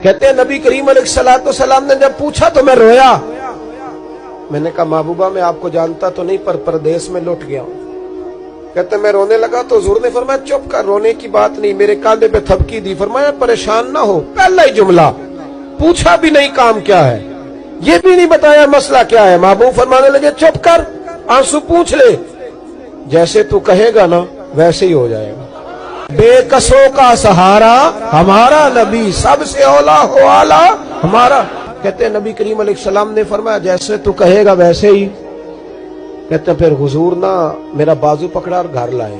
کہتے ہیں نبی کریم علیہ السلام نے جب پوچھا تو میں رویا. میں نے کہا محبوبہ میں آپ کو جانتا تو نہیں پر پردیس میں لوٹ گیا ہوں. کہتے ہیں میں رونے لگا تو حضور نے فرمایا چپ کر، رونے کی بات نہیں. میرے کاندھے پہ تھپکی دی، فرمایا پریشان نہ ہو. پہلا ہی جملہ، پوچھا بھی نہیں کام کیا ہے، یہ بھی نہیں بتایا مسئلہ کیا ہے. محبوب فرمانے لگے چپ کر، آنسو پوچھ لے، جیسے تو کہے گا نا ویسے ہی ہو جائے گا. بے کسوں کا سہارا ہمارا نبی، سب سے اولا ہو آلہ ہمارا. کہتے ہیں نبی کریم علیہ السلام نے فرمایا جیسے تو کہے گا ویسے ہی. کہتے ہیں پھر حضور نا میرا بازو پکڑا اور گھر لائے.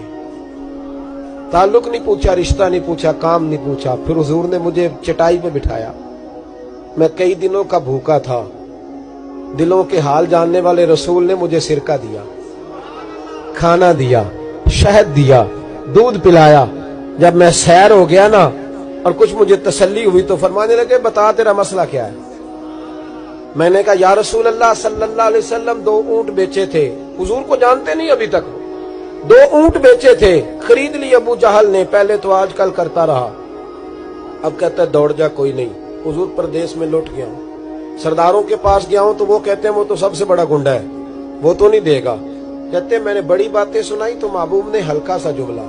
تعلق نہیں پوچھا، رشتہ نہیں پوچھا، کام نہیں پوچھا. پھر حضور نے مجھے چٹائی پہ بٹھایا. میں کئی دنوں کا بھوکا تھا. دلوں کے حال جاننے والے رسول نے مجھے سرکہ دیا، کھانا دیا، شہد دیا، دودھ پلایا. جب میں سیر ہو گیا نا اور کچھ مجھے تسلی ہوئی تو فرمانے لگے بتا تیرا مسئلہ کیا ہے. میں نے کہا یا رسول اللہ صلی اللہ علیہ وسلم 2 اونٹ بیچے تھے. حضور کو جانتے نہیں ابھی تک. 2 اونٹ بیچے تھے، خرید لی ابو جہل نے. پہلے تو آج کل کرتا رہا، اب کہتا ہے دوڑ جا کوئی نہیں. حضور پردیس میں لوٹ گیا ہوں. سرداروں کے پاس گیا ہوں تو وہ کہتے ہیں وہ تو سب سے بڑا گنڈا ہے، وہ تو نہیں دے گا. کہتے ہیں میں نے بڑی باتیں سنائی تو محبوب نے ہلکا سا جملہ،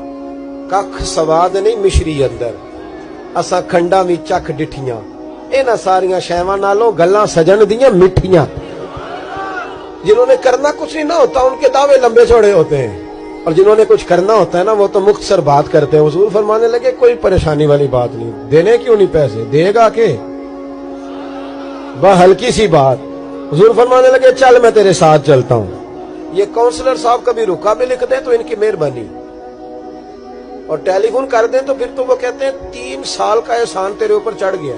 کخ سواد نہیں مشری اندر، اسا کھنڈا بھی چکھ ڈٹھیاں. اینا ساریاں شیواں نالوں گلاں سجن دیاں مٹھیاں. جنہوں نے کرنا کچھ نہیں نہ ہوتا ان کے دعوے لمبے چوڑے ہوتے ہیں، اور جنہوں نے کچھ کرنا ہوتا ہے نا وہ تو مختصر بات کرتے ہیں. حضور فرمانے لگے کوئی پریشانی والی بات نہیں. دینے کیوں نہیں پیسے، دے گا کہ بس ہلکی سی بات. حضور فرمانے لگے چل میں تیرے ساتھ چلتا ہوں. یہ کونسلر صاحب کبھی رکا بھی لکھ دیں تو ان کی مہربانی، اور ٹیلی فون کر دیں تو پھر تو وہ کہتے ہیں 3 سال کا احسان تیرے اوپر چڑھ گیا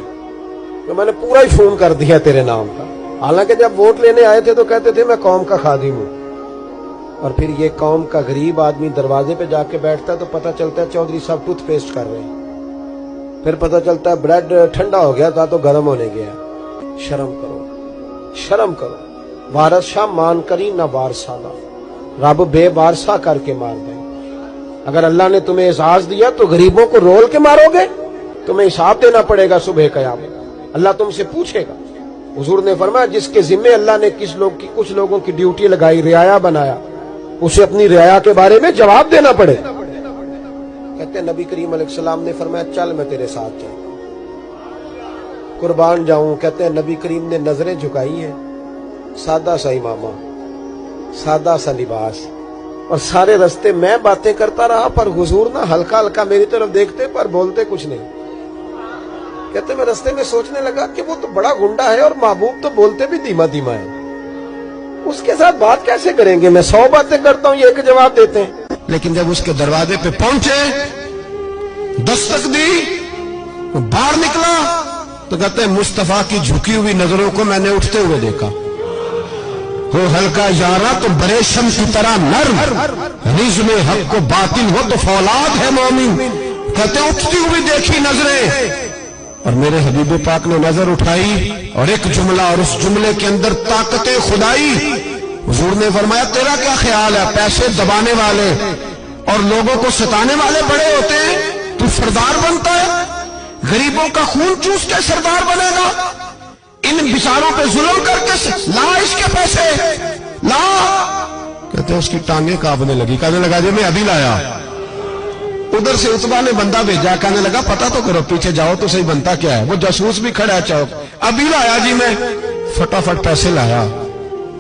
تو میں نے پورا ہی فون کر دیا تیرے نام کا. حالانکہ جب ووٹ لینے آئے تھے تو کہتے تھے میں قوم کا خادم ہوں، اور پھر یہ قوم کا غریب آدمی دروازے پہ جا کے بیٹھتا ہے تو پتہ چلتا ہے چودھری صاحب ٹوتھ پیسٹ کر رہے ہیں. پھر پتہ چلتا ہے بریڈ ٹھنڈا ہو گیا تھا تو گرم ہونے گیا. شرم کرو، شرم کرو. وارث شاہ مان کری نہ وارثانہ، رب بے وارثہ کر کے مار دیں. اگر اللہ نے تمہیں اعزاز دیا تو غریبوں کو رول کے مارو گے؟ تمہیں حساب دینا پڑے گا صبح قیامت. اللہ تم سے پوچھے گا. حضور نے فرمایا جس کے ذمے اللہ نے کچھ لوگوں کی ڈیوٹی لگائی، رعایا بنایا، اسے اپنی رعایا کے بارے میں جواب دینا پڑے. کہتے ہیں نبی کریم علیہ السلام نے فرمایا چل میں تیرے ساتھ چلتا ہوں، قربان جاؤں. کہتے ہیں نبی کریم نے نظریں جھکائی ہیں، سادہ سا امامہ، سادہ سا لباس، اور سارے رستے میں باتیں کرتا رہا پر حضور نہ ہلکا ہلکا میری طرف دیکھتے پر بولتے کچھ نہیں. کہتے میں رستے میں سوچنے لگا کہ وہ تو بڑا گنڈا ہے اور محبوب تو بولتے بھی دھیما دھیما ہے، اس کے ساتھ بات کیسے کریں گے؟ میں 100 باتیں کرتا ہوں، یہ ایک جواب دیتے ہیں. لیکن جب اس کے دروازے پہ پہنچے، دستک دی، وہ باہر نکلا تو کہتے ہیں مصطفیٰ کی جھکی ہوئی نظروں کو میں نے اٹھتے ہوئے دیکھا. ہو ہلکا یارا تو بریشم کی طرح نرم، رزم حق کو باطن ہو تو فولاد ہے مومن. کہتے ہیں اٹھتی ہوئی دیکھی نظریں، اور میرے حبیب پاک نے نظر اٹھائی اور ایک جملہ، اور اس جملے کے اندر طاقت خدائی. حضور نے فرمایا تیرا کیا خیال ہے؟ پیسے دبانے والے اور لوگوں کو ستانے والے بڑے ہوتے ہیں، تو سردار بنتا ہے؟ غریبوں کا خون چوس کے سردار بنے گا؟ ان بیچاروں پہ ظلم کر کے لا اس کے پیسے لا. کہتے ہیں اس کی ٹانگیں کانپنے لگی. کہنے لگا جی میں ابھی لایا. ادھر سے عتبہ نے بندہ بھیجا، کہنے لگا پتہ تو کرو، پیچھے جاؤ تو صحیح بنتا کیا ہے. وہ جاسوس بھی کھڑا ہے چوک. ابھی لایا جی میں. فٹافٹ پیسے لایا.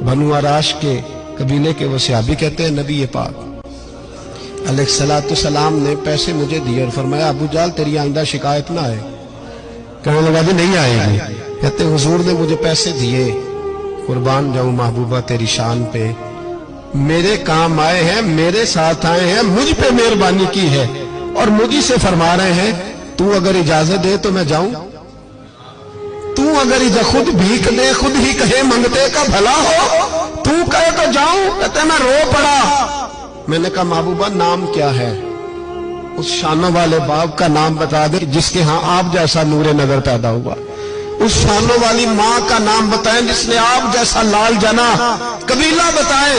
بنو آراش کے قبیلے کے وہ صحابی کہتے ہیں نبی پاک علیہ السلام نے پیسے مجھے دیے اور فرمایا ابو جال تیری آئندہ شکایت نہ آئے. کہنے لگا جی نہیں آئے گی. کہتے حضور نے مجھے پیسے دیے، قربان جاؤں محبوبہ تیری شان پہ، میرے کام آئے ہیں، میرے ساتھ آئے ہیں، مجھ پہ مہربانی کی ہے، اور مجھے سے فرما رہے ہیں تو اگر اجازت دے تو میں جاؤں. تو اگر خود بھیک دے، خود ہی کہے منگتے کا بھلا ہو، تو کہے تو جاؤں. کہتے میں رو پڑا. میں نے کہا محبوبہ نام کیا ہے؟ اس شانوں والے باپ کا نام بتا دے جس کے ہاں آپ جیسا نور نظر پیدا ہوا. اس شانوں والی ماں کا نام بتائیں جس نے آپ جیسا لال جنا. قبیلہ بتائیں.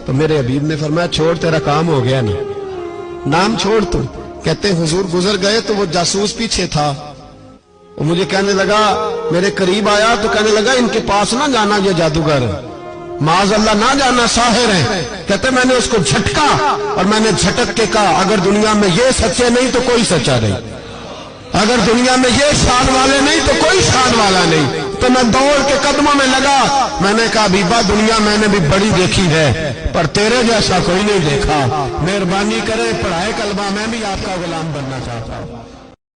تو میرے حبیب نے فرمایا چھوڑ تیرا کام ہو گیا نا، نام چھوڑ. تو کہتے حضور گزر گئے تو وہ جاسوس پیچھے تھا. وہ مجھے کہنے لگا، میرے قریب آیا تو کہنے لگا ان کے پاس نہ جانا، یہ جادوگر معاذ اللہ نہ جانا، ساحر ہیں۔ کہتے میں نے اس کو جھٹکا اور میں نے جھٹک کے کہا اگر دنیا میں یہ سچے نہیں تو کوئی سچا نہیں، اگر دنیا میں یہ شان والے نہیں تو کوئی شان والا نہیں۔ تو میں دوڑ کے قدموں میں لگا، میں نے کہا حبیبہ دنیا میں نے بھی بڑی دیکھی ہے پر تیرے جیسا کوئی نہیں دیکھا، مہربانی کرے پڑھائے کلمہ، میں بھی آپ کا غلام بننا چاہتا ہوں۔